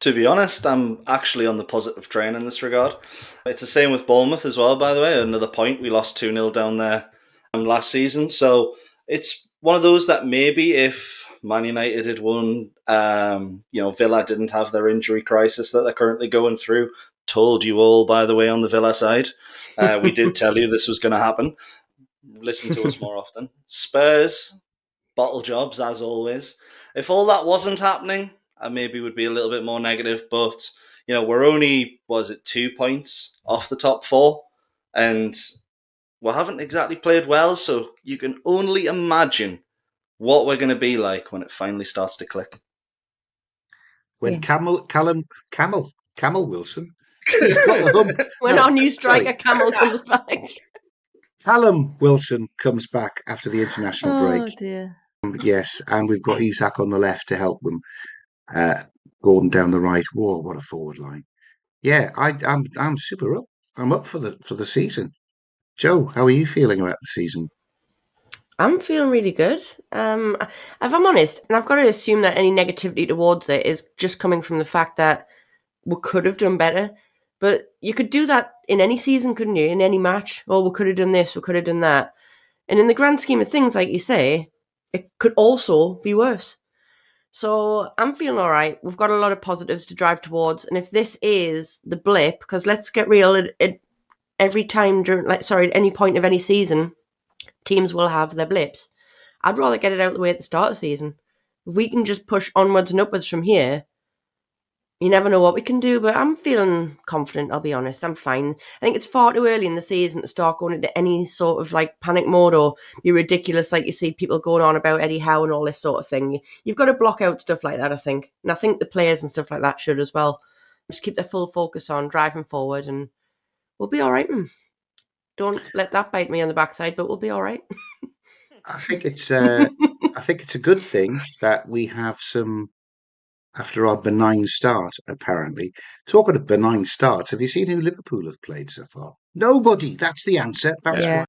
To be honest, I'm actually on the positive train in this regard. It's the same with Bournemouth as well, by the way. Another point, we lost 2-0 down there last season. So it's one of those that maybe if Man United had won, Villa didn't have their injury crisis that they're currently going through. Told you all, by the way, on the Villa side. We did tell you this was going to happen. Listen to us more often. Spurs, bottle jobs, as always. If all that wasn't happening, I maybe would be a little bit more negative, but we're only 2 points off the top four, and we haven't exactly played well, so you can only imagine what we're going to be like when it finally starts to click. When Callum Wilson, he's got the hump. When our new striker Camel comes back. Callum Wilson comes back after the international break. Oh dear. Yes, and we've got Isak on the left to help them. Gordon down the right. Whoa, what a forward line! Yeah, I'm super up. I'm up for the season. Joe, how are you feeling about the season? I'm feeling really good. If I'm honest, and I've got to assume that any negativity towards it is just coming from the fact that we could have done better. But you could do that in any season, couldn't you? In any match. Oh, we could have done this, we could have done that. And in the grand scheme of things, like you say, it could also be worse. So I'm feeling all right. We've got a lot of positives to drive towards. And if this is the blip, because let's get real, every time during, any point of any season, teams will have their blips. I'd rather get it out of the way at the start of the season. If we can just push onwards and upwards from here, you never know what we can do, but I'm feeling confident, I'll be honest. I'm fine. I think it's far too early in the season to start going into any sort of panic mode or be ridiculous like you see people going on about Eddie Howe and all this sort of thing. You've got to block out stuff like that, I think. And I think the players and stuff like that should as well. Just keep their full focus on driving forward and we'll be all right. Don't let that bite me on the backside, but we'll be all right. I think it's a good thing that we have some. After our benign start, apparently. Talking of benign starts, have you seen who Liverpool have played so far? Nobody. That's the answer. That's why